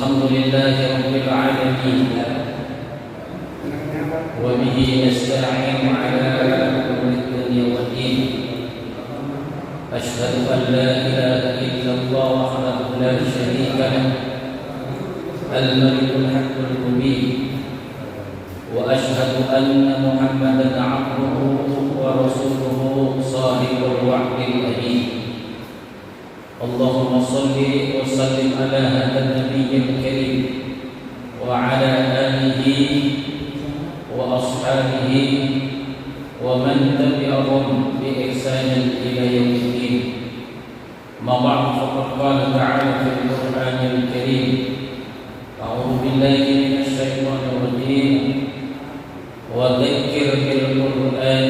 الحمد لله رب العالمين وبه نستعين على أمور الدنيا والدين أشهد أن لا إله إلا الله وحده لا شريك له الملك الحق المبين وأشهد أن محمدا عبده ورسوله صاحب الوعد الأمين اللهم صل وسلم على هذا النبي الكريم وعلى آله وأصحابه ومن تبعهم بإحسان إلى يوم الدين ما بعد فقد قال تعالى في القرآن الكريم أعوذ بالله من الشيطان الرجيم وذكر بالقرآن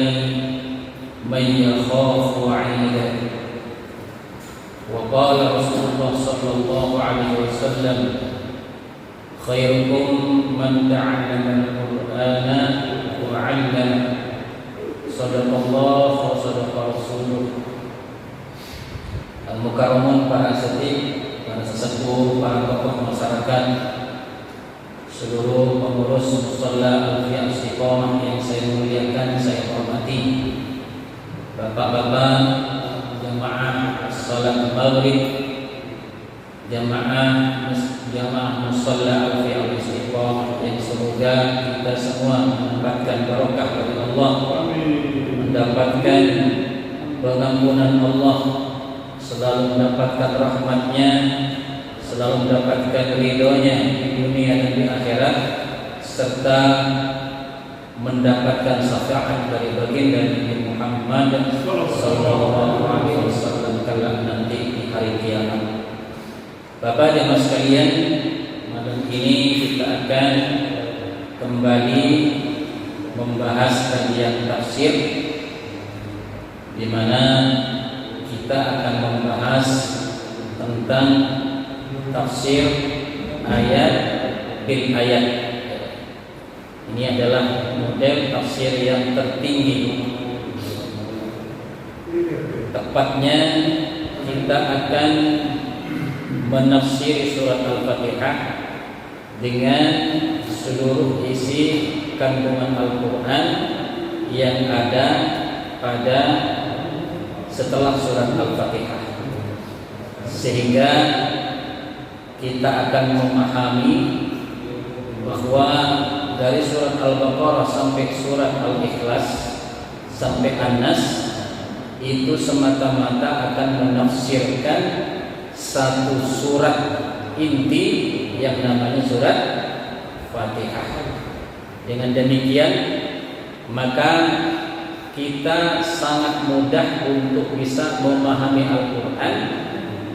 من يخاف وعيدا وقال رسول الله صلى الله عليه وسلم خيركم من تعلم القرآن وعلمه صدق الله وصدق رسوله. Al-Mukarramun, para asatidz, para sesepuh, para tokoh masyarakat, seluruh pengurus Musholla Al-Fiyah Istiqomah yang saya muliakan, saya hormati, bapak-bapak, jamaah salat maghrib, jamaah Musholla Al-Fiyah Istiqomah yang semoga kita semua mendapatkan barokah dari Allah, mendapatkan pengampunan Allah, selalu mendapatkan rahmatnya, selalu mendapatkan ridhonya di dunia dan di akhirat, serta mendapatkan syafaat dari baginda Nabi Muhammad sallallahu alaihi wasallam kala nanti di hari kiamat. Bapak dan Ibu sekalian, malam ini kita akan kembali membahas kajian tafsir, di mana kita akan membahas tentang tafsir ayat bil ayat. Ini adalah model tafsir yang tertinggi. Tepatnya kita akan menafsiri surat Al-Fatihah dengan seluruh isi kandungan Al-Quran yang ada pada setelah surat Al-Fatihah, sehingga kita akan memahami bahwa dari surat Al-Baqarah sampai surat Al-Ikhlas sampai An-Nas itu semata-mata akan menafsirkan satu surat inti yang namanya surat Fatihah. Dengan demikian maka kita sangat mudah untuk bisa memahami Al-Quran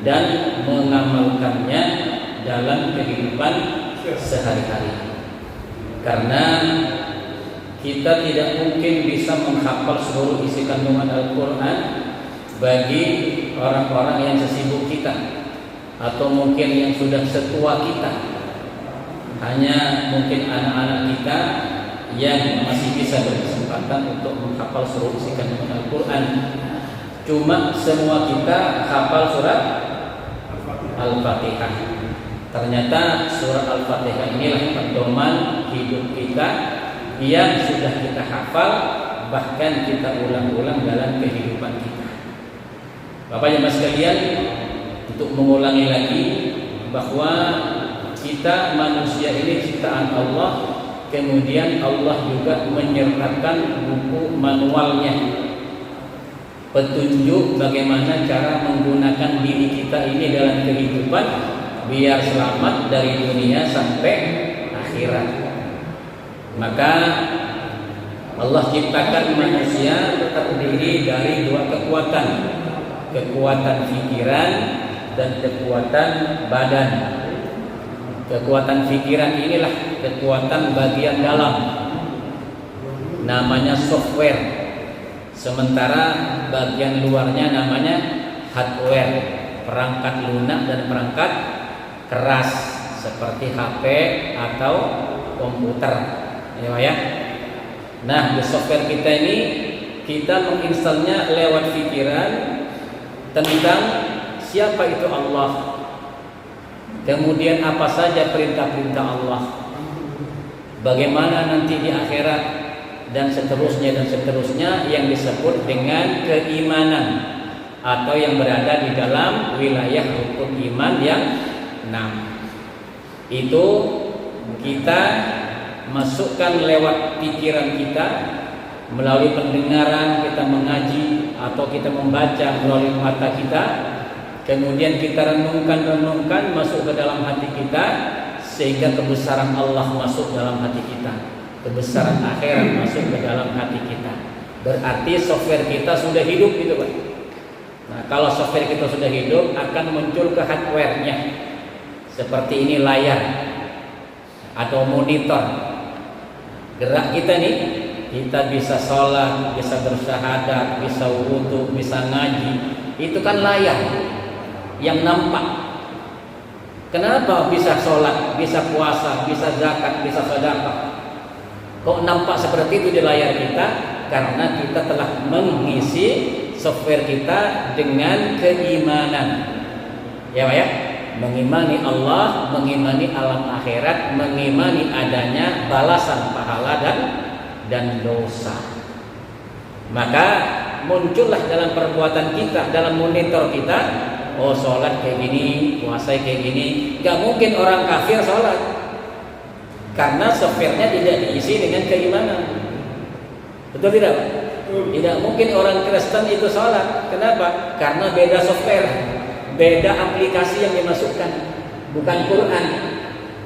dan mengamalkannya dalam kehidupan sehari-hari. Karena kita tidak mungkin bisa menghafal seluruh isi kandungan Al-Quran bagi orang-orang yang sesibuk kita, atau mungkin yang sudah setua kita. Hanya mungkin anak-anak kita yang masih bisa berkesempatan untuk menghafal seluruh isi kandungan Al-Quran. Cuma semua kita hafal surat Al-Fatihah. Ternyata surat Al-Fatihah inilah pedoman hidup kita yang sudah kita hafal, bahkan kita ulang-ulang dalam kehidupan kita. Bapak Ibu sekalian, untuk mengulangi lagi bahwa kita manusia ini ciptaan Allah, kemudian Allah juga menyertakan buku manualnya, petunjuk bagaimana cara menggunakan diri kita ini dalam kehidupan biar selamat dari dunia sampai akhirat. Maka Allah ciptakan manusia terdiri dari dua kekuatan, kekuatan pikiran dan kekuatan badan. Kekuatan pikiran inilah kekuatan bagian dalam, namanya software. Sementara bagian luarnya namanya hardware, perangkat lunak dan perangkat keras seperti HP atau komputer, ya. Nah, di software kita ini kita menginstalnya lewat pikiran tentang siapa itu Allah, kemudian apa saja perintah-perintah Allah, bagaimana nanti di akhirat, dan seterusnya yang disebut dengan keimanan atau yang berada di dalam wilayah rukun iman yang 6. Itu kita masukkan lewat pikiran kita, melalui pendengaran kita mengaji atau kita membaca melalui mata kita, kemudian kita renungkan masuk ke dalam hati kita, sehingga kebesaran Allah masuk dalam hati kita, kebesaran akhirat masuk ke dalam hati kita. Berarti software kita sudah hidup gitu Pak. Nah, kalau software kita sudah hidup, akan muncul ke hardware-nya. Seperti ini layar atau monitor. Gerak kita nih, kita bisa sholat, bisa bersyahadat, bisa wudu, bisa ngaji. Itu kan layar yang nampak. Kenapa bisa sholat, bisa puasa, bisa zakat, bisa sedekah? Kok nampak seperti itu di layar kita? Karena kita telah mengisi software kita dengan keimanan. Ya Pak ya? Mengimani Allah, mengimani alam akhirat, mengimani adanya balasan pahala dan dosa. Maka muncullah dalam perbuatan kita, dalam monitor kita, oh sholat kayak gini, puasa kayak gini. Gak mungkin orang kafir sholat, karena softwarenya tidak diisi dengan keimanan. Betul tidak Pak? Tidak mungkin orang Kristen itu sholat. Kenapa? Karena beda software, beda aplikasi yang dimasukkan. Bukan Quran,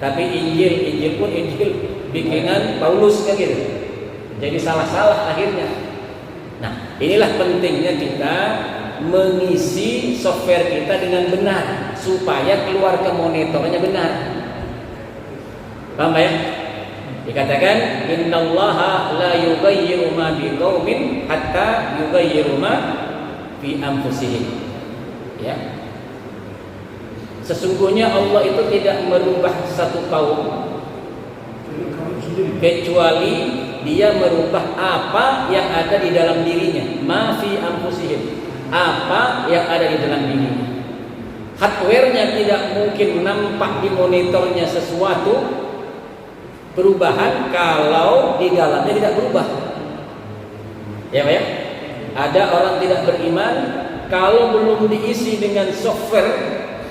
tapi Injil pun Injil bikinan Paulus kan gitu. Jadi salah-salah akhirnya. Nah, inilah pentingnya kita mengisi software kita dengan benar, supaya keluar ke monitornya benar. Paham ya? Dikatakan innallaha la yughayyiru ma biqaumin hatta yughayyiru ma fi anfusihim. Ya. Sesungguhnya Allah itu tidak merubah satu kaum kecuali Dia merubah apa yang ada di dalam dirinya. Ma fi anfusihim, apa yang ada di dalam dirinya. Hardware-nya tidak mungkin nampak di monitornya sesuatu perubahan kalau di dalamnya tidak berubah. Ya Pak ya? Ada orang tidak beriman kalau belum diisi dengan software,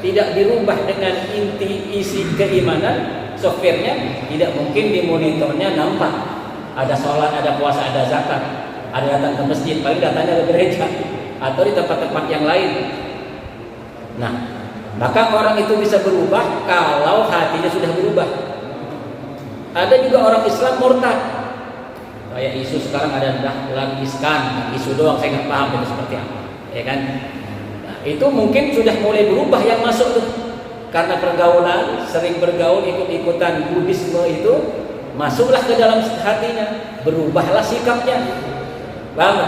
tidak dirubah dengan inti isi keimanan, softwarenya tidak mungkin di monitornya nampak ada sholat, ada puasa, ada zakat, ada datang ke masjid, paling datangnya ke gereja atau di tempat-tempat yang lain. Nah, maka orang itu bisa berubah kalau hatinya sudah berubah. Ada juga orang Islam murtad. Kayak isu sekarang ada dahlan iskan, isu doang, saya nggak paham itu seperti apa, ya kan? Nah, itu mungkin sudah mulai berubah yang masuk tuh, karena pergaulan, sering bergaul ikut-ikutan Buddhisme itu, masuklah ke dalam hatinya, berubahlah sikapnya. Paham?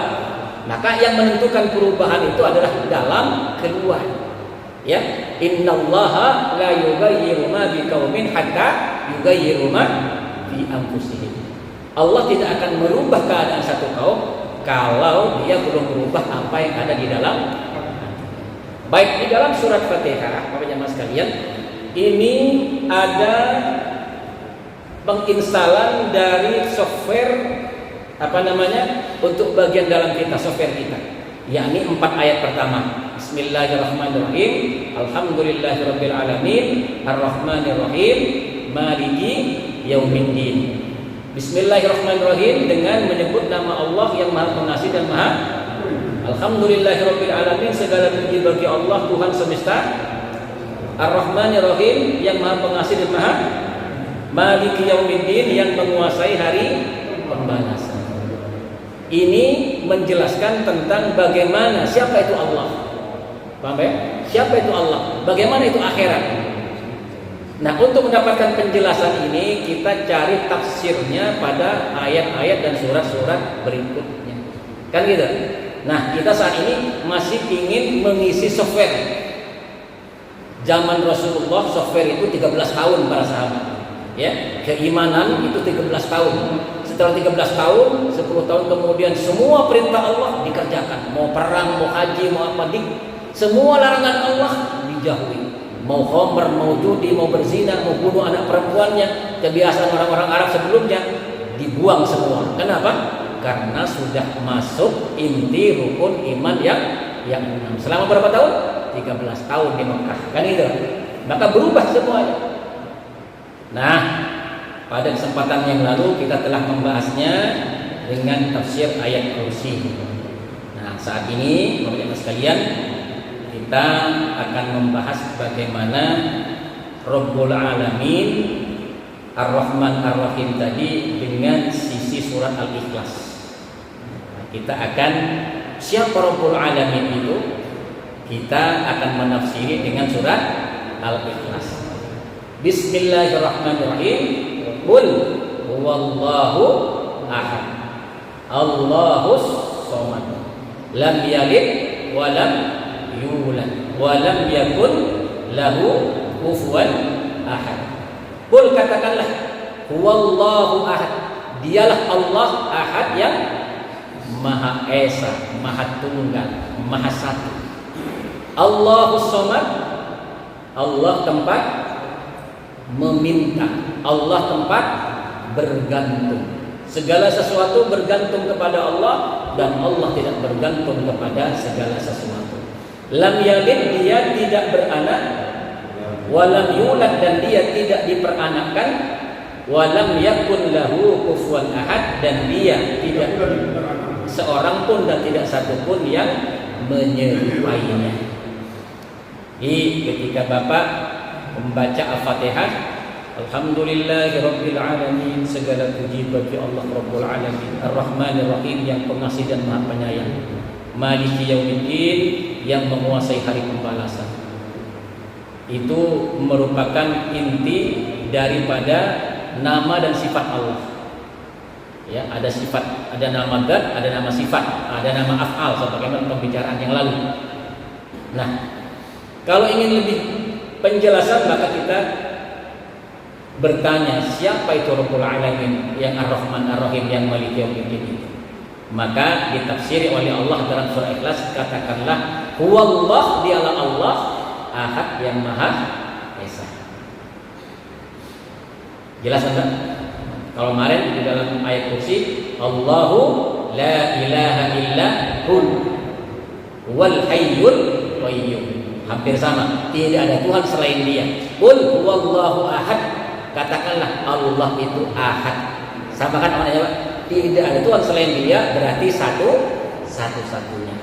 Maka yang menentukan perubahan itu adalah dalam keluar. Ya, innallaha la yughayyiru ma biqaumin hatta yughayyiru ma bi anfusihim. Allah tidak akan merubah keadaan satu kaum kalau dia belum merubah apa yang ada di dalam. Baik, di dalam surat Fatihah, Bapak jemaah sekalian, ini ada penginstalan dari software untuk bagian dalam kita, software kita, yakni 4 ayat pertama. Bismillahirrahmanirrahim. Alhamdulillahirabbil alamin, arrahmanirrahim, maliki yaumiddin. Bismillahirrahmanirrahim, dengan menyebut nama Allah yang Maha Pengasih dan Maha. Alhamdulillahirabbil alamin, segala puji bagi Allah Tuhan semesta. Ar-Rahmanir-Rahim, yang Maha Pengasih dan Maha. Maliki yaumiddin, yang menguasai hari pembalasan. Ini menjelaskan tentang bagaimana, siapa itu Allah. Paham ya? Siapa itu Allah? Bagaimana itu akhirat? Nah, untuk mendapatkan penjelasan ini, kita cari tafsirnya pada ayat-ayat dan surat-surat berikutnya. Kan gitu? Nah, kita saat ini masih ingin mengisi software. Zaman Rasulullah software itu 13 tahun para sahabat. Ya, keimanan itu 13 tahun. Setelah 13 tahun, 10 tahun kemudian semua perintah Allah dikerjakan. Mau perang, mau haji, mau apa, semua larangan Allah dijauhi. mau khamr, mau judi, mau berzina, mau bunuh anak perempuannya, kebiasaan orang-orang Arab sebelumnya dibuang semua. Kenapa? Karena sudah masuk inti rukun iman yang 6. Selama berapa tahun? 13 tahun di Mekah. Kan itu. Maka berubah semuanya. Nah, pada kesempatan yang lalu kita telah membahasnya dengan tafsir ayat kursi. Nah, saat ini Bapak-Ibu sekalian, kita akan membahas bagaimana Rabbul Alamin Ar-Rahman Ar-Rahim tadi dengan sisi surat Al-Ikhlas. Nah, kita akan siapa Rabbul Alamin itu, kita akan menafsiri dengan surat Al-Ikhlas. Bismillahirrahmanirrahim. Qul huwallahu ahad, Allahus somad, lam yalid wa lam yulad wa lam yakun lahu kufuwan ahad. Qul, katakanlah, huwallahu ahad, dialah Allah ahad yang Maha Esa, Maha Tunggal, Maha Satu. Allahus somad, Allah tempat meminta, Allah tempat bergantung. Segala sesuatu bergantung kepada Allah, dan Allah tidak bergantung kepada segala sesuatu. Lam yalid, dia tidak beranak, walam yulad, dan dia tidak diperanakkan, walam yakun lahu kufuwan ahad, dan dia tidak seorang pun dan tidak satu pun yang menyerupainya. Ketika Bapak membaca Al-Fatihah, Alhamdulillahirabbil alamin, segala puji bagi Allah Rabbul Alamin, Ar-Rahmanir Rahim, yang pengasih dan Maha Penyayang, Maliki Yaumiddin, yang menguasai hari pembalasan. Itu merupakan inti daripada nama dan sifat Allah. Ya, ada sifat, ada nama zat, ada nama sifat, ada nama af'al, sebagaimana pembicaraan yang lalu. Nah, kalau ingin lebih penjelasan, maka kita bertanya, siapa itu Rabbul Alamin yang Ar-Rahman Ar-Rahim, yang Maliki Yaumiddin itu? Maka ditafsiri oleh Allah dalam surah Ikhlas, katakanlah huwallah, dialah Allah ahad yang Maha Esa. Jelas kan? Kalau kemarin di dalam ayat kursi, Allahu la ilaha illa hul wal hayyul qayyum. Hampir sama, tidak ada Tuhan selain Dia. Qul huwallahu ahad, katakanlah Allah itu ahad. Sama kan maknanya, Pak? Tidak ada Tuhan selain Dia, berarti satu-satunya.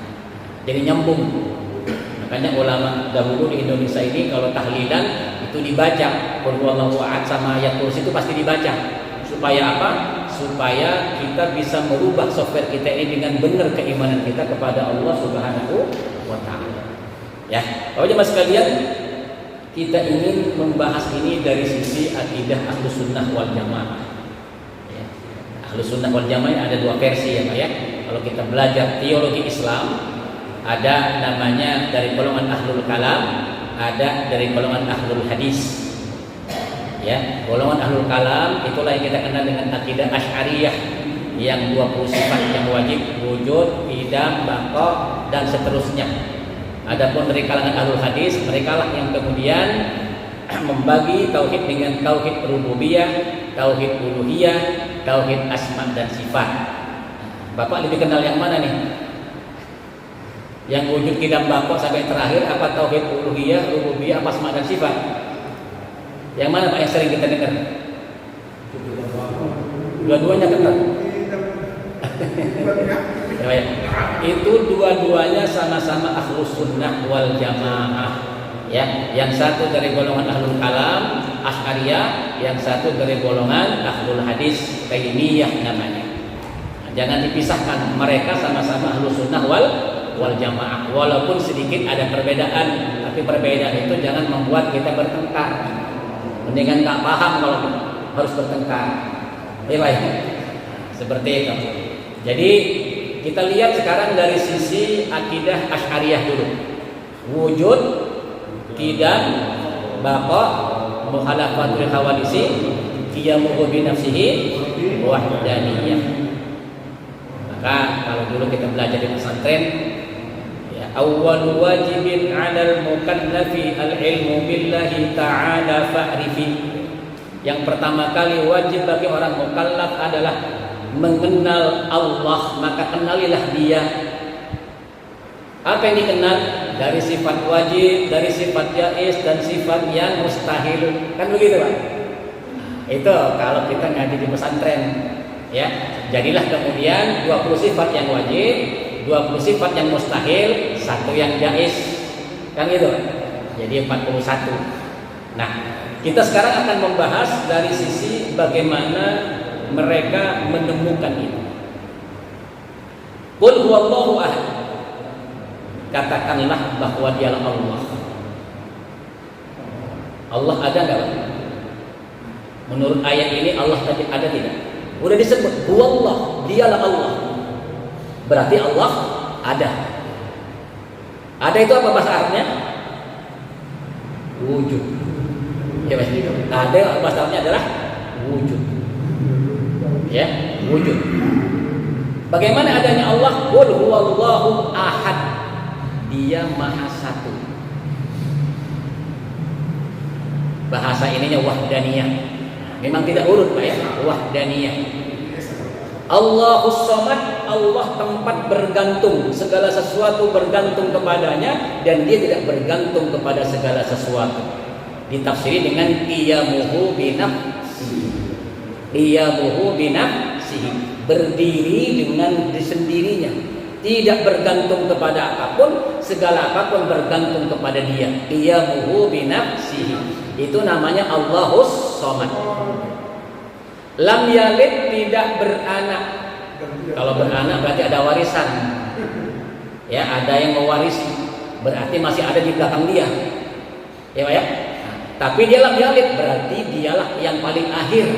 Jadi nyambung. Makanya ulama dahulu di Indonesia ini kalau tahlilan itu dibaca Qul huwallahu ahad sama ayat kursi itu pasti dibaca. Supaya apa? Supaya kita bisa merubah software kita ini dengan benar keimanan kita kepada Allah Subhanahu wa Ta'ala. Ya, Bapak Jemaah sekalian, kita ingin membahas ini dari sisi akidah Ahlus Sunnah wal Jamaah. Ya. Ahlus Sunnah wal Jamaah ada dua versi ya Pak ya. Kalau kita belajar teologi Islam, ada namanya dari golongan Ahlul Kalam, ada dari golongan Ahlul Hadis. Ya, golongan Ahlul Kalam itulah yang kita kenal dengan akidah Asy'ariyah, yang 20 sifat yang wajib, wujud, qidam, baqa, dan seterusnya. Adapun dari kalangan Ahlul Hadis, merekalah yang kemudian membagi tauhid dengan tauhid rububiyah, tauhid uluhiyah, tauhid asma dan sifat. Bapak lebih kenal yang mana nih? Yang wujud, qidam, baqa sampai terakhir, apa tauhid uluhiyah, rububiyah, asma dan sifat? Yang mana Pak yang sering kita dengar? Dua-duanya kenal. Itu dua-duanya sama-sama Ahlus Sunnah wal Jamaah. Ya, yang satu dari golongan Ahlul Kalam, Asy'ariyah, yang satu dari golongan Ahlul Hadis, Taimiyah namanya. Jangan dipisahkan, mereka sama-sama Ahlus Sunnah wal Jamaah. Walaupun sedikit ada perbedaan, tapi perbedaan itu jangan membuat kita bertengkar. Mendingan tak paham kalau harus bertengkar. Seperti itu. Jadi kita lihat sekarang dari sisi akidah Asy'ariyah dulu. Wujud, qidam, baqa, mukhalafatul hawadisi, qiyamuhu bi nafsihi, wahdaniyah. Maka kalau dulu kita belajar di pesantren, ya, awwal wajibin 'alal mukallafi al-ilmu billahi ta'ala fa'rifi. Yang pertama kali wajib bagi orang mukallaf adalah mengenal Allah, maka kenalilah Dia. Apa yang dikenal? Dari sifat wajib, dari sifat jaiz dan sifat yang mustahil. Kan begitu, Pak? Itu kalau kita ngaji di pesantren, ya. Jadilah kemudian 20 sifat yang wajib, 20 sifat yang mustahil, 1 yang jaiz. Kan gitu. Jadi 41. Nah, kita sekarang akan membahas dari sisi bagaimana mereka menemukan itu. Qul huwallahu ahad. Katakanlah bahwa Dialah Allah. Allah ada enggak? Menurut ayat ini Allah tadi ada tidak? Udah disebut huwallah, Dialah Allah. Berarti Allah ada. Ada itu apa bahasa Arabnya? Wujud. Ya, ada bahasa Arabnya adalah wujud. Ya, wujud. Bagaimana adanya Allah? Qul huwallahu ahad. Dia maha satu. Bahasa ininya wahdaniyah. Memang tidak urut, Pak, ya. Wahdaniyah. Allahus Samad, Allah tempat bergantung, segala sesuatu bergantung kepadanya dan Dia tidak bergantung kepada segala sesuatu. Ditafsiri dengan qiyamuhu binafsihi. Qiyamuhu binafsihi, berdiri dengan sendirinya, tidak bergantung kepada apapun, segala apapun bergantung kepada Dia. Qiyamuhu binafsihi. Itu namanya Allahus Samad. Lam yalid, tidak beranak. Kalau beranak berarti ada warisan. Ya, ada yang mewarisi. Berarti masih ada di belakang dia. Ya, Pak, ya. Nah, tapi dia lam yalid, berarti dialah yang paling akhir.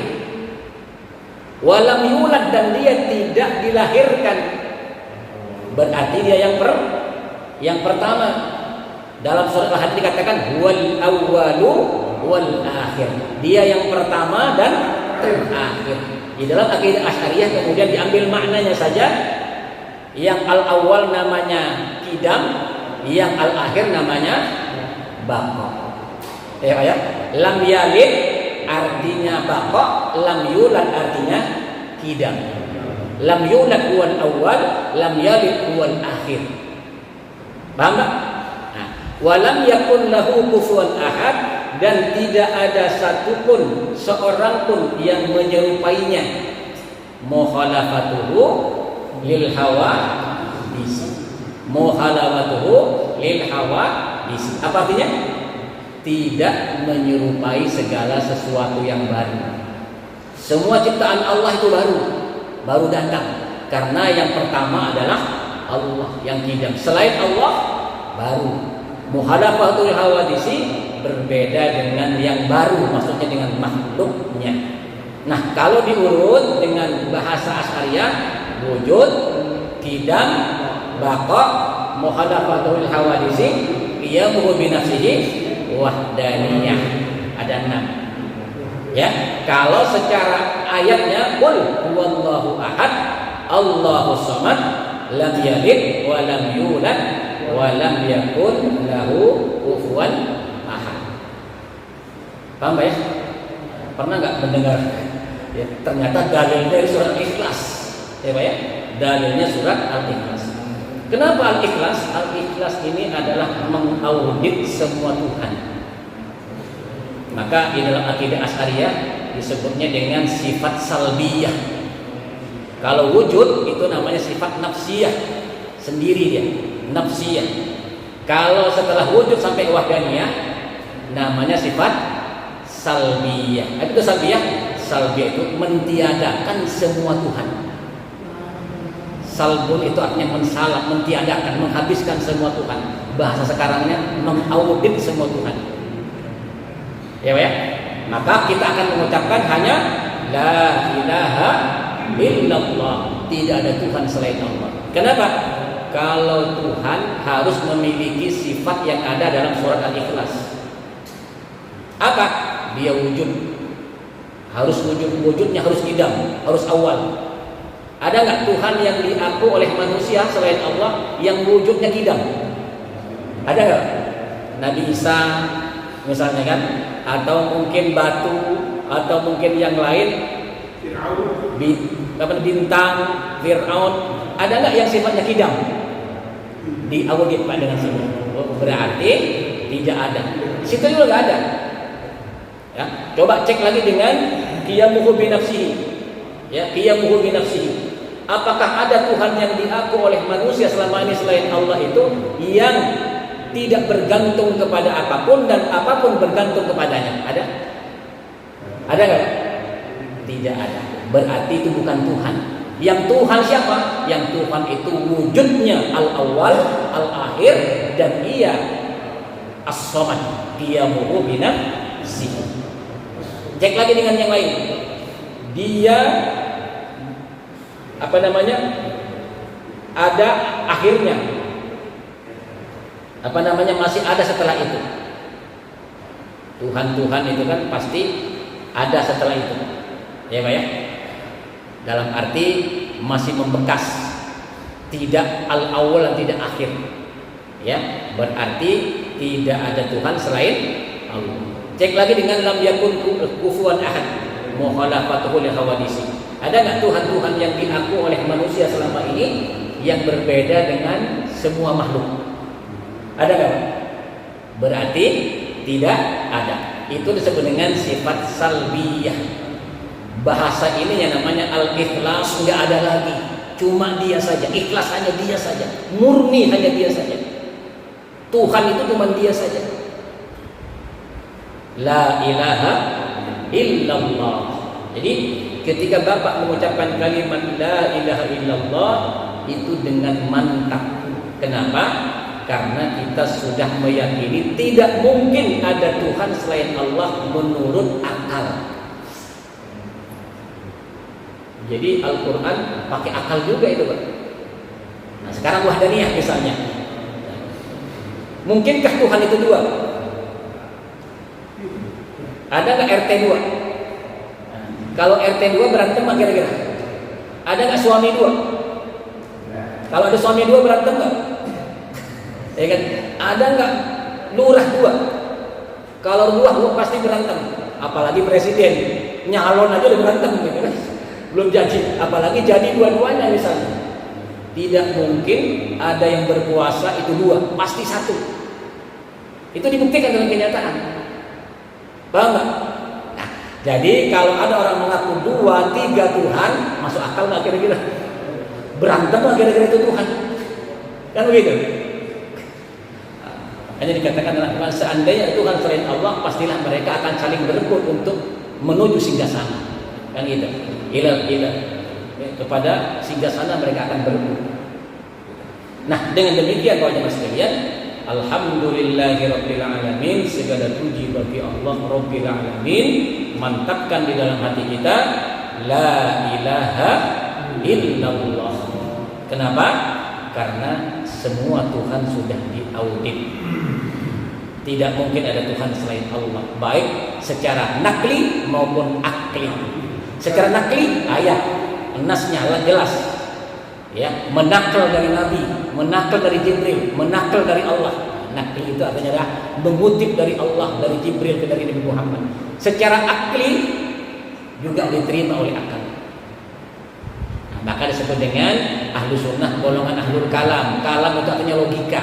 Walam yulad, dan dia tidak dilahirkan. Berarti dia yang pertama. Dalam surat Al-Hadid dikatakan huwal awwalu wal akhir. Dia yang pertama dan terakhir. Di dalam akidah Asy'ariyah kemudian diambil maknanya saja. Yang al-awwal namanya qidam, yang al-akhir namanya baqa. Ya. Lam yalid artinya baqa, lam yulad artinya qidam. Lam yulad huwal awwal, lam yalid huwal akhir. Paham tak? Nah, walam yakun lahu kufuwan ahad, dan tidak ada satupun seorang pun yang menyerupainya. Mukhalafatuhu lil hawa bisi. Mukhalafatuhu lil hawa bisi. Apa artinya? Tidak menyerupai segala sesuatu yang baru. Semua ciptaan Allah itu baru datang. Karena yang pertama adalah Allah yang qidam. Selain Allah baru. Mukhalafatul hawadisi berbeda dengan yang baru, maksudnya dengan makhluknya. Nah, kalau diurut dengan bahasa Asy'ariyah, wujud, qidam, baqa, mukhalafatul hawadisi, qiyamuhu binafsihi, wahdaniyah. Ada 6. Ya, kalau secara ayatnya qul huwallahu ahad, Allahus samad, lam yalid wa lam yulad wa lam yakun lahu kufuwan ahad. Paham, Pak, ya? Pernah nggak mendengar? Ya, ternyata dalil dari surat Ikhlas. Ya, Pak, ya? Dalilnya surat Al-Ikhlas. Kenapa Al-Ikhlas? Al-Ikhlas ini adalah mengaudit semua Tuhan. Maka di dalam akidah Asy'ariyah disebutnya dengan sifat salbiyah. Kalau wujud itu namanya sifat nafsiyah, sendiri dia, nafsiyah. Kalau setelah wujud sampai wahdaniyah namanya sifat salbiyah. Apa itu salbiyah? Salbiyah itu mentiadakan semua Tuhan. Salbun itu artinya mensalab, mentiadakan, menghabiskan semua Tuhan. Bahasa sekarangnya mengaudit semua Tuhan. Ya, Pak, ya? Maka kita akan mengucapkan hanya la ilaha illallah, tidak ada Tuhan selain Allah. Kenapa? Kalau Tuhan harus memiliki sifat yang ada dalam surat Al-Ikhlas. Apa? Dia wujud. Harus wujudnya harus qidam, harus awal. Ada nggak Tuhan yang diaku oleh manusia selain Allah yang wujudnya qidam? Ada nggak? Nabi Isa misalnya kan, atau mungkin batu, atau mungkin yang lain, bintang, Fir'aun. Ada nggak yang sifatnya kidam? Diaudit Pak dengan sini. Berarti tidak ada. Situ juga nggak ada. Ya, coba cek lagi dengan qiyamuhu bi nafsihi. Ya, qiyamuhu bi nafsihi. Apakah ada Tuhan yang diaku oleh manusia selama ini selain Allah itu yang tidak bergantung kepada apapun dan apapun bergantung kepadanya? Ada? Ada nggak? Tidak ada. Berarti itu bukan Tuhan. Yang Tuhan siapa? Yang Tuhan itu wujudnya al-awwal, al-akhir, dan ia as-samad, qiyamuhu bi nafsihi. Cek lagi dengan yang lain. Dia ada akhirnya, masih ada setelah itu. Tuhan itu kan pasti ada setelah itu, ya Pak ya. Dalam arti masih membekas, tidak al-awwal dan tidak akhir, ya. Berarti tidak ada Tuhan selain Allah. Cek lagi dengan lam yakun kufuwan ahad, mukhalafatuhu li hawadisi. Ada nggak Tuhan-Tuhan yang diaku oleh manusia selama ini yang berbeda dengan semua makhluk? Ada nggak? Berarti tidak ada. Itu disebut dengan sifat salbiyah. Bahasa ini yang namanya al-ikhlas, nggak ada lagi. Cuma dia saja, ikhlas hanya dia saja, murni hanya dia saja. Tuhan itu cuma dia saja. La ilaha illallah. Jadi ketika Bapak mengucapkan kalimat la ilaha illallah itu dengan mantap. Kenapa? Karena kita sudah meyakini tidak mungkin ada Tuhan selain Allah menurut akal. Jadi Al-Quran pakai akal juga itu, Pak. Nah, sekarang wahdaniyah misalnya. Mungkinkah Tuhan itu dua? Ada nggak RT 2? Kalau RT 2 berantem nggak kira-kira? Ada nggak suami 2? Kalau ada suami 2 berantem nggak? Ya kan? Ada nggak lurah 2? Kalau lurah 2 pasti berantem. Apalagi presiden nyalon aja udah berantem gitu kan? Belum jadi, apalagi jadi dua-duanya misalnya. Tidak mungkin ada yang berkuasa itu 2, pasti 1. Itu dibuktikan dalam kenyataan. Paham nggak? Nah, jadi kalau ada orang mengaku 2, 3 Tuhan, masuk akal nggak kira-kira? Berantem nggak kira-kira itu Tuhan? Kan begitu? Hanya dikatakan dalam Quran, seandainya Tuhan selain Allah, pastilah mereka akan saling berebut untuk menuju singgasana. Kan gitu. Ilal kepada singgasana mereka akan berebut. Nah, dengan demikian Bapak Jemaah sekalian, alhamdulillahirabbil alamin, segala puji bagi Allah Rabbil alamin. Mantapkan di dalam hati kita la ilaha illallah. Kenapa? Karena semua Tuhan sudah diaudit. Tidak mungkin ada Tuhan selain Allah, baik secara nakli maupun akli. Secara nakli ayat nasnya jelas, ya, menakal dari Nabi, menakal dari Jibril, menakal dari Allah. Nakli itu artinya adalah mengutip dari Allah, dari Jibril ke dari Nabi Muhammad. Secara akli juga diterima oleh akal. Nah, maka disebut dengan ahlu sunnah golongan ahlul kalam. Kalam itu artinya logika.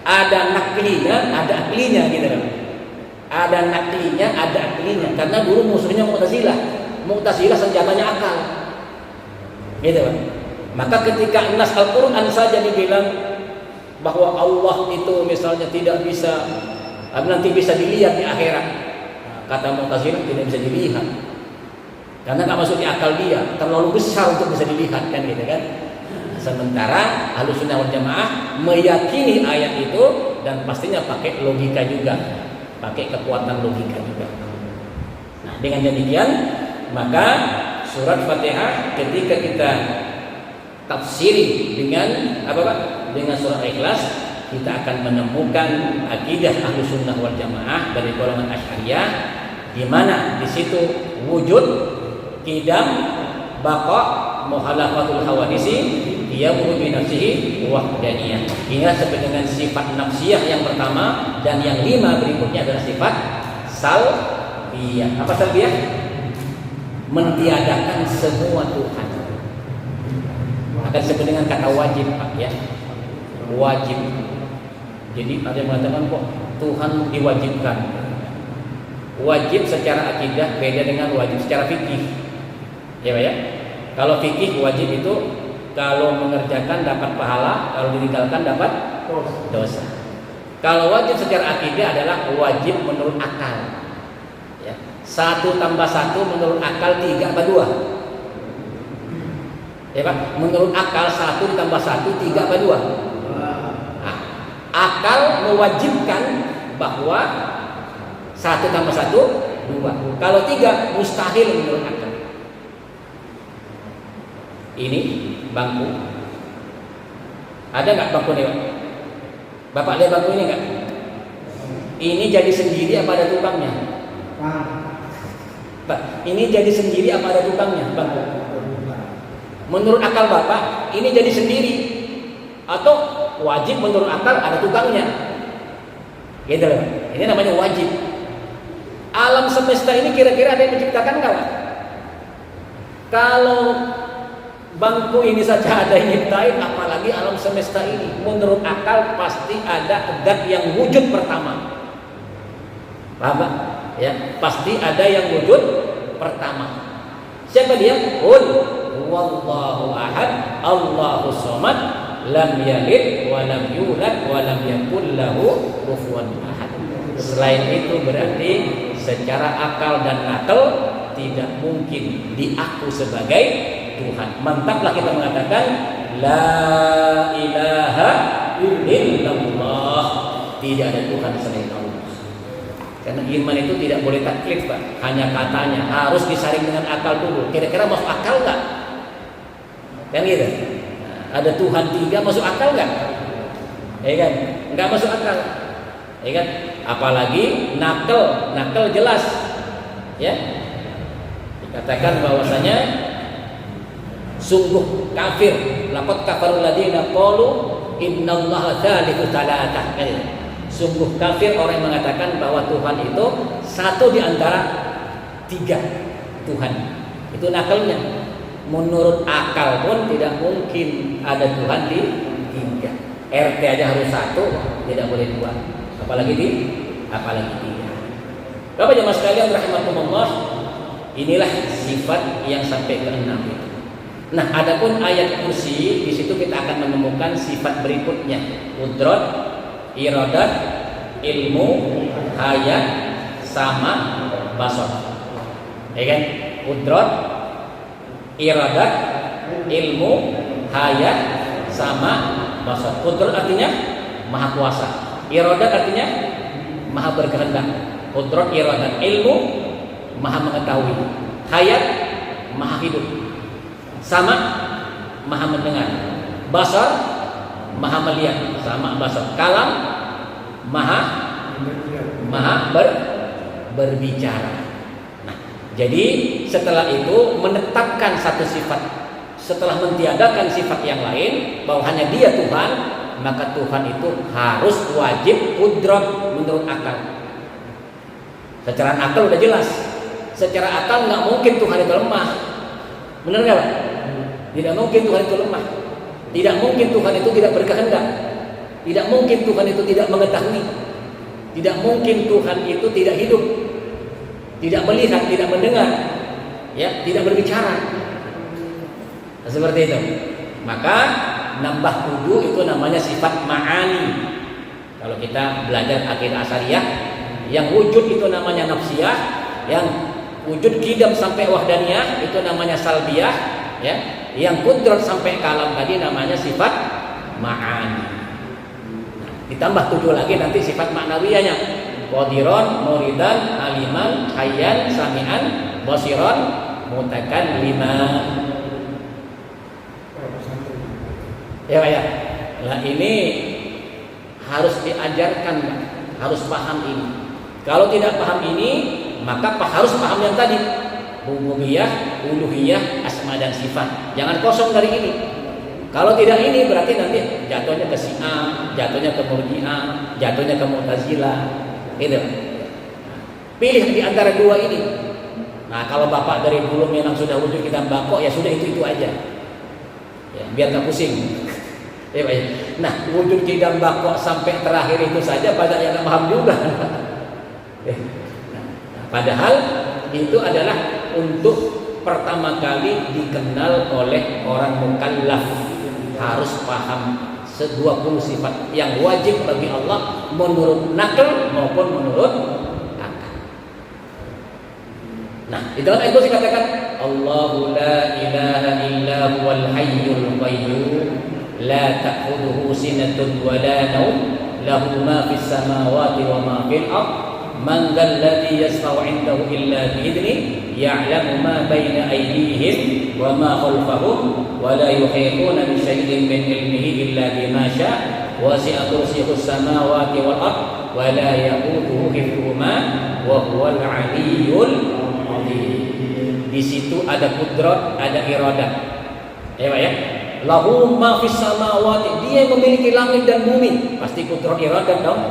Ada naklinya, ada aklinya gitu kan. Ada naklinya, ada aklinya. Karena dulu musuhnya Mu'tazilah. Mu'tazilah senjatanya akal. Gitu kan. Maka ketika nas Al-Quran saja dibilang bahwa Allah itu misalnya tidak bisa, nanti bisa dilihat di akhirat. Kata Mu'tazilah tidak bisa dilihat. Karena nggak masuk di akal dia, terlalu besar untuk bisa dilihat kan gitu kan. Sementara Ahlussunnah wal Jamaah meyakini ayat itu dan pastinya pakai logika juga, pakai kekuatan logika juga. Nah, dengan demikian maka surat Fatihah ketika kita tafsiri dengan apa Pak? Dengan surat Ikhlas, kita akan menemukan akidah Ahlussunnah wal Jamaah dari golongan Asy'ariyah, di mana di situ wujud, qidam, baqa, mukhalafatul hawadisi dia merujuk nafsihi wahdaniyah. Ingat seperti dengan sifat nafsiyah yang pertama dan yang 5 berikutnya adalah sifat salbiyah. Apa salbiyah? Mentiadakan semua Tuhan. Akan disebut dengan kata wajib, Pak, ya. Wajib. Jadi ada yang mengatakan kok Tuhan diwajibkan. Wajib secara akidah beda dengan wajib secara fikih. Ya, Pak, ya. Kalau fikih wajib itu kalau mengerjakan dapat pahala, kalau ditinggalkan dapat dosa. Kalau wajib secara akidah adalah wajib menurut akal. Ya. 1 tambah 1 menurut akal 3 apa 2? Ya, Pak. Menurut akal 1 tambah 1 3 apa 2? Nah, akal mewajibkan bahwa 1 tambah 1 2. Kalau 3 mustahil menurut akal. Ini bangku. Ada nggak bangku ini, Pak? Bapak lihat bangku ini nggak? Ini jadi sendiri apa ada tukangnya? Pak, ini jadi sendiri apa ada tukangnya bangku? Menurut akal Bapak, ini jadi sendiri atau wajib menurut akal ada tukangnya? Gitu loh. Ini namanya wajib. Alam semesta ini kira-kira ada yang menciptakan nggak, Pak? Kalau bangku ini saja ada yang nyiptain, apalagi alam semesta ini. Menurut akal pasti ada zat yang wujud pertama. Paham, Pak? Ya, pasti ada yang wujud pertama. Siapa dia? Qul huwallahu ahad, Allahus samad, lam yalid wa lam yulad wa lam yakul lahu kufuwan ahad. Selain itu berarti secara akal dan nakal tidak mungkin diaku sebagai Tuhan. Mantaplah kita mengatakan la ilaha illallah, tidak ada Tuhan selain Allah. Karena iman itu tidak boleh taklif, Pak. Hanya katanya, harus disaring dengan akal dulu. Kira-kira masuk akal nggak? Kan gitu. Nah, ada Tuhan 3 masuk akal nggak? Ya kan? Nggak masuk akal. Ya kan? Apalagi nakal jelas. Ya. Dikatakan bahwasanya sungguh kafir, laqad kafarul ladina qalu innallaha tsalitsu tsalatsah. Sungguh kafir orang yang mengatakan bahwa Tuhan itu satu di antara 3 Tuhan. Itu nakalnya. Menurut akal pun tidak mungkin ada Tuhan di 3. RT aja harus 1, tidak boleh 2. Apalagi 3. Bapak jemaah sekalian rahimakumullah, inilah sifat yang sampai ke-6 itu. Nah, adapun ayat kursi, di situ kita akan menemukan sifat berikutnya: qudrat, iradat, ilmu, hayat, sama, basar. Ya kan? Qudrat, iradat, ilmu, hayat, sama, basar. Qudrat artinya maha kuasa. Iradat artinya maha berkehendak. Qudrat, iradat, ilmu, maha mengetahui. Hayat, maha hidup. Sama, maha mendengar. Basar, maha melihat. Sama basar. Kalam, maha berbicara. Nah, jadi setelah itu menetapkan satu sifat, setelah mentiadakan sifat yang lain bahwa hanya Dia Tuhan, maka Tuhan itu harus wajib qudrat menurut akal. Secara akal udah jelas. Secara akal nggak mungkin Tuhan itu lemah. Benar nggak, Pak? Tidak mungkin Tuhan itu lemah. Tidak mungkin Tuhan itu tidak berkehendak. Tidak mungkin Tuhan itu tidak mengetahui. Tidak mungkin Tuhan itu tidak hidup, tidak melihat, tidak mendengar, ya, tidak berbicara. Nah, seperti itu. Maka nambah wudu itu namanya sifat ma'ani. Kalau kita belajar akidah asyariyah, yang wujud itu namanya nafsiyah, yang wujud qidam sampai wahdaniyah itu namanya salbiyah, ya. Yang qudrat sampai kalam tadi namanya sifat ma'ani. Nah, ditambah 7 lagi nanti sifat maknawiyahnya: qadiron, muridan, aliman, hayyan, sami'an, basiron, mutakalliman. Ya, Pak, ya. Nah, ini harus diajarkan, harus paham ini. Kalau tidak paham ini, maka harus paham yang tadi: rububiyah, uluhiyah, asma dan sifat. Jangan kosong dari ini. Kalau tidak ini berarti nanti jatuhnya ke Syiah, jatuhnya ke Murji'ah, jatuhnya ke Mu'tazilah. Gitu. Pilih di antara dua ini. Nah, kalau bapak dari dulu memang sudah wujud kita bako, ya sudah itu aja. Ya, biar nggak pusing. Ya, Pak. Nah, wujud kidam bako sampai terakhir itu saja banyak yang nggak paham juga. Nah, padahal itu adalah untuk pertama kali dikenal oleh orang mukallaf, harus paham 20 sifat yang wajib bagi Allah menurut nakal maupun menurut akal. Nah, di dalam ayat itu dikatakan Allahu la ilaha illa huwal hayyul qayyum la ta'khudhuhu sinatun wa la nawm lahu ma fis samawati wa ma fil ardh man dzal ladzi yashfa'u 'indahu illa bi idnihi ya'lamu ma baina aydihim wa ma khalfahum wa la yuhituna bi shay'in min ilmihi illa bima syaa wasi'a kursiyyuhus samawati wal ardh wa la yaquduhu hifdhuhuma wa huwal 'aliyyul 'azim. Di situ ada kudrat, ada iradah. Ya, Pak ya. Lahu ma fis samawati, dia yang memiliki langit dan bumi, pasti kudrat iradah dong.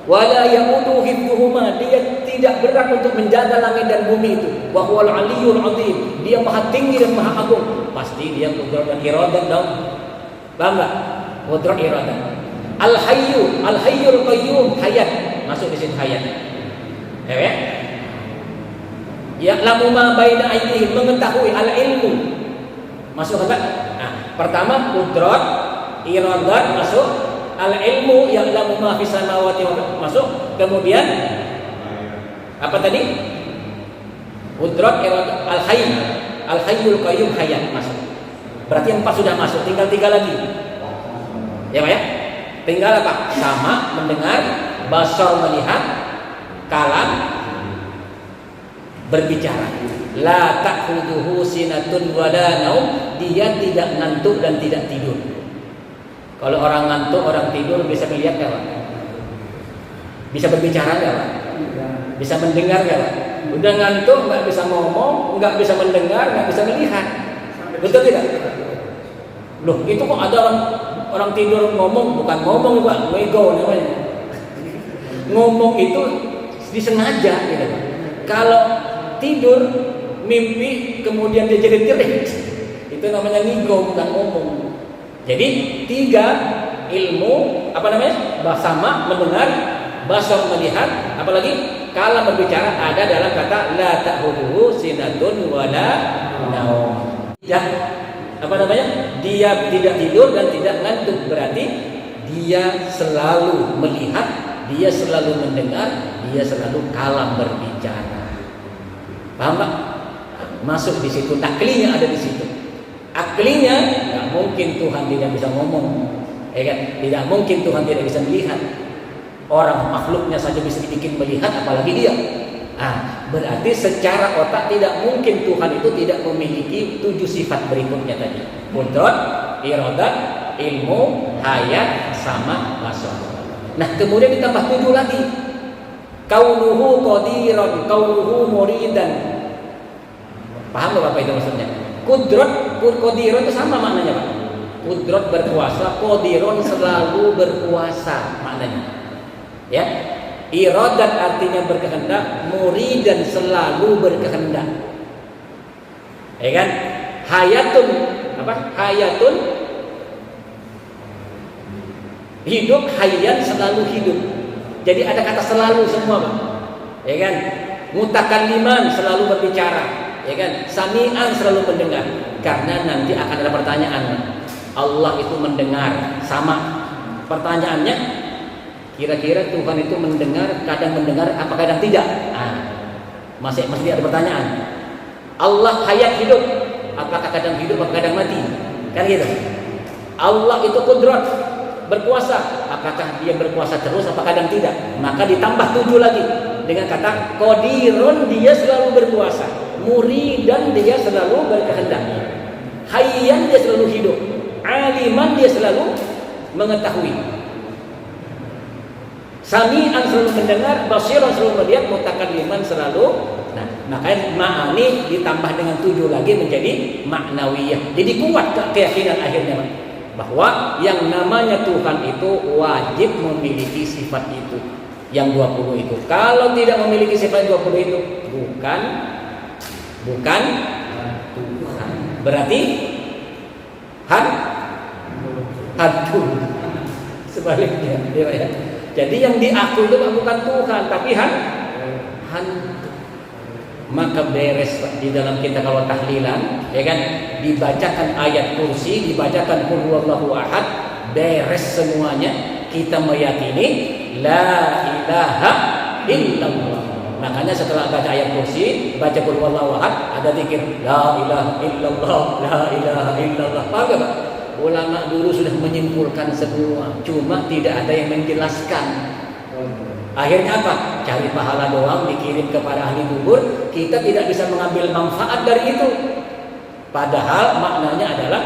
Wala yaudu hifdhuhuma, dia tidak berat untuk menjaga langit dan bumi itu. Wa huwal 'aliyyul 'azim, dia maha tinggi dan maha agung, pasti dia kudrat dan iradah dong. Paham enggak? Kudrat iradah. Al-hayyul qayyum, hayat, masuk di situ hayat. Ya. Ya'lamu ma baina aydihim, mengetahui, al-ilmu. Masuk enggak? Nah, pertama kudrat, iradat masuk, al-ilmu ya'lamu ma fis samawati masuk, kemudian apa tadi? Kudrat, iradat, al-hayyul qayyum, hayat masuk. Berarti 4 sudah masuk, tinggal 3 lagi. Ya, Pak ya? Tinggal apa? Sama, mendengar, basar melihat, kalam berbicara. La ta'khudhuhu sinatun wa la naum, dia tidak ngantuk dan tidak tidur. Kalau orang ngantuk, orang tidur bisa melihat enggak, Pak? Bisa berbicara enggak, Pak? Bisa mendengar enggak, Pak? Udah ngantuk enggak bisa ngomong, enggak bisa mendengar, enggak bisa melihat. Betul tidak? Loh, itu kok ada orang tidur ngomong, bukan ngomong, Pak, ngego namanya. Ngomong itu disengaja gitu, Pak. Kalau tidur, mimpi, kemudian dia jadi tirik, itu namanya ngigo, bukan ngomong. Jadi 3 ilmu, apa namanya? Basama, mendengar, basar melihat, apalagi kalam berbicara, ada dalam kata la ta'khudhuhu sinatun wa la naum. Ya, apa namanya? Dia tidak tidur dan tidak ngantuk, berarti dia selalu melihat, dia selalu mendengar, dia selalu kalam berbicara. Paham Pak? Masuk di situ, taklinya ada di situ. Aklinya nggak mungkin Tuhan tidak bisa ngomong, ya kan? Tidak mungkin Tuhan tidak bisa melihat. Orang makhluknya saja bisa dibikin melihat, apalagi dia. Berarti secara otak tidak mungkin Tuhan itu tidak memiliki 7 sifat berikutnya tadi: qudrat, iradat, ilmu, hayat, sama basar. Nah, kemudian ditambah 7 lagi. Kaunuhu qadiran, kaunuhu muridan. Paham enggak Bapak itu maksudnya? Qudrat, qadiran itu sama maknanya, Pak. Qudrat berkuasa, qadiran selalu berkuasa maknanya. Ya. Iradat artinya berkehendak, muridan selalu berkehendak. Ya kan? Hayatun apa? Hayatun hidup, hayyan selalu hidup. Jadi ada kata selalu semua, Pak. Ya kan? Mutakalliman selalu berbicara, ya kan? Sami'an selalu mendengar. Karena nanti akan ada pertanyaan, Pak. Allah itu mendengar, sama. Pertanyaannya, kira-kira Tuhan itu mendengar, kadang mendengar apa kadang tidak? Masih ada pertanyaan. Allah hayat hidup, apakah kadang hidup apakah kadang mati? Kan gitu. Allah itu qudrat, berkuasa, apakah dia berkuasa terus apa kadang tidak? Maka ditambah 7 lagi dengan kata qadirun, dia selalu berkuasa, muridan dia selalu berkehendak, hayyan dia selalu hidup, aliman dia selalu mengetahui, sami'an selalu mendengar, basiran selalu melihat, mutakalliman selalu. Nah, makanya ma'ani ditambah dengan 7 lagi menjadi maknawiyah. Jadi kuat keyakinan akhirnya, Pak. bahwa yang namanya Tuhan itu wajib memiliki sifat itu, yang 20 itu. Kalau tidak memiliki sifat 20 itu bukan Tuhan. Berarti hantu. Sebaliknya, ya. Jadi yang diakui itu bukan Tuhan, tapi hantu. Maka beres di dalam kita kalau tahlilan, ya kan, dibacakan ayat kursi, dibacakan qul huwallahu ahad, beres semuanya. Kita meyakini la ilaha illallah. Makanya setelah baca ayat kursi, baca qul huwallahu ahad, ada zikir la ilaha illallah, la ilaha illallah. Paham gak, Pak? Ulama dulu sudah menyimpulkan semua, cuma tidak ada yang menjelaskan. Akhirnya apa? Cari pahala doang, dikirim kepada ahli kubur. Kita tidak bisa mengambil manfaat dari itu. Padahal maknanya adalah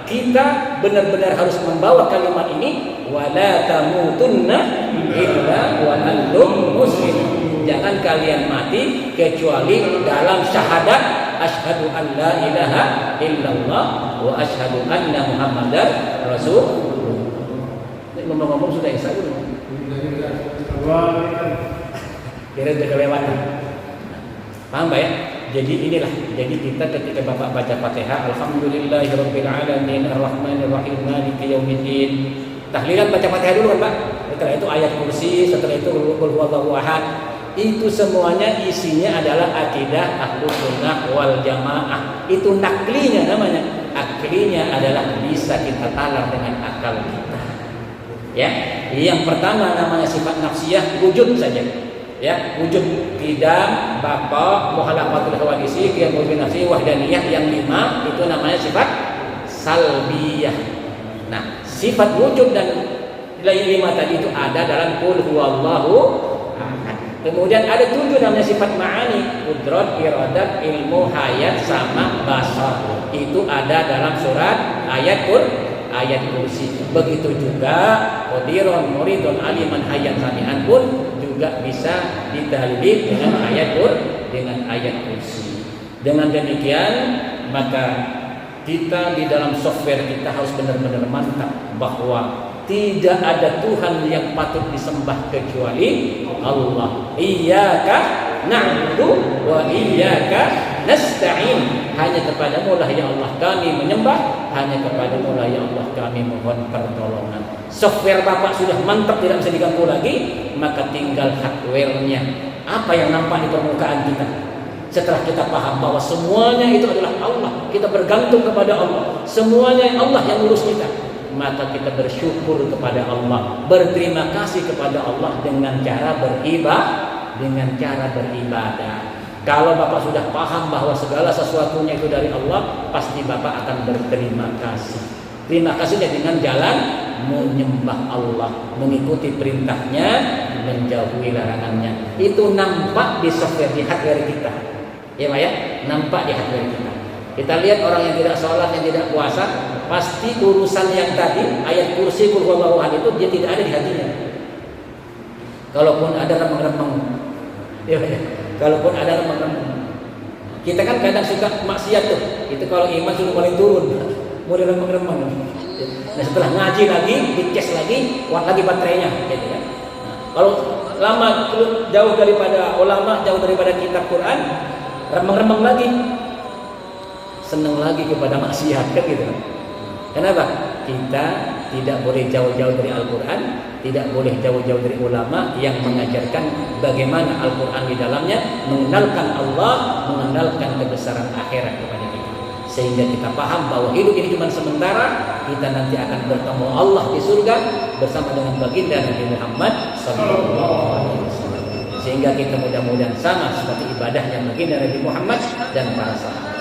kita benar-benar harus membawa kalimat ini, wala tamutunna illa wa antum muslimun. Jangan kalian mati kecuali dalam syahadat asyhadu an la ilaha illallah wa asyhadu anna muhammadar rasulullah. Ini ngomong-ngomong sudah isya belum? Kira udah kelewatan. Paham Pak ya? Jadi inilah. Jadi kita ketika Bapak baca Fatihah, alhamdulillahirabbil alamin arrahmanir rahim maliki yaumiddin. Tahlilan baca Fatihah dulu kan Pak. Setelah itu ayat kursi, setelah itu qul huwallahu ahad. Itu semuanya isinya adalah akidah Ahlus Sunnah wal Jamaah. Itu naklinya namanya. Aklinya adalah bisa kita talar dengan akal kita. Ya, yang pertama namanya sifat nafsiyah, wujud saja. Ya, wujud qidam, baqa, muhalafatul hawadisi, qiyamul binafsi, wahdaniyah. Yang 5 itu namanya sifat salbiyah. Nah, sifat wujud dan 5 tadi itu ada dalam qul huwallahu ahad. Kemudian ada 7 namanya sifat ma'ani, qudrat, iradat, ilmu, hayat sama basar. Itu ada dalam surat ayat kursi. Begitu juga qadirun, muridun, aliman, hayyan, sami'an pun juga bisa didalili dengan ayat kursi. Dengan demikian maka kita di dalam software kita harus benar-benar mantap bahwa tidak ada Tuhan yang patut disembah kecuali Allah. Iyyaka na'budu wa iyyaka nasta'in. Hanya kepadamu lah ya Allah kami menyembah, hanya kepadamu lah ya Allah kami mohon pertolongan. Software Bapak sudah mantap, tidak bisa diganggu lagi, maka tinggal hardware-nya. Apa yang nampak di permukaan kita? Setelah kita paham bahwa semuanya itu adalah Allah, kita bergantung kepada Allah, semuanya Allah yang urus kita, maka kita bersyukur kepada Allah, berterima kasih kepada Allah dengan cara beribadah. Kalau Bapak sudah paham bahwa segala sesuatunya itu dari Allah, pasti Bapak akan berterima kasih. Terima kasihnya dengan jalan menyembah Allah, mengikuti perintahnya, menjauhi larangannya. Itu nampak di software, di hardware kita. Ya Pak ya, nampak di hardware kita. Kita lihat orang yang tidak sholat, yang tidak puasa, pasti urusan yang tadi ayat kursi qul huwallahu ahad itu dia tidak ada di hatinya. Kalaupun ada remeng-remeng, ya Pak ya. Kalaupun ada remeng-remeng, kita kan kadang suka maksiat tuh. Itu kalau iman sudah mulai turun, mulai remeng-remeng. Nah setelah ngaji lagi, dicas lagi, kuat lagi baterainya, gitu kan. Nah, kalau lama jauh daripada ulama, jauh daripada kitab Quran, remeng-remeng lagi, senang lagi kepada maksiat, kan gitu. Kenapa? Kita tidak boleh jauh-jauh dari Al-Quran, tidak boleh jauh-jauh dari ulama yang mengajarkan bagaimana Al-Quran di dalamnya mengenalkan Allah, mengenalkan kebesaran akhirat kepada kita, sehingga kita paham bahwa hidup ini cuma sementara. Kita nanti akan bertemu Allah di surga bersama dengan baginda Nabi Muhammad SAW. Sehingga kita mudah-mudahan sama seperti ibadahnya baginda Nabi Muhammad dan para sahabat.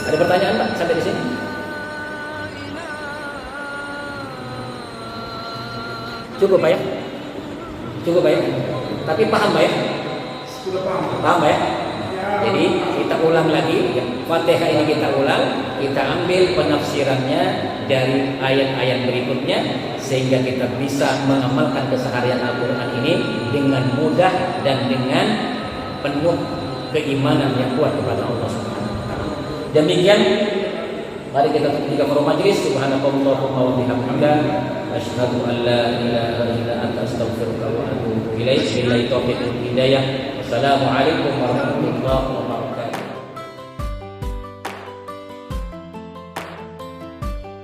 Ada pertanyaan Pak sampai di sini? Cukup Pak ya? Cukup Pak ya? Tapi paham Pak ya? Sudah paham. Paham Pak ya? Jadi kita ulang lagi ya. Fatihah ini kita ulang, kita ambil penafsirannya dari ayat-ayat berikutnya, sehingga kita bisa mengamalkan keseharian Al-Quran ini dengan mudah dan dengan penuh keimanan yang kuat kepada Allah Subhanahu wa taala. Demikian Mari kita tutup kafaratul majlis. Subhanakallahumma wa bihamdika asyhadu an la ilaha illa anta astaghfiruka wa atubu ilaik. Billahi taufiq wal hidayah. Wassalamualaikum warahmatullahi wabarakatuh.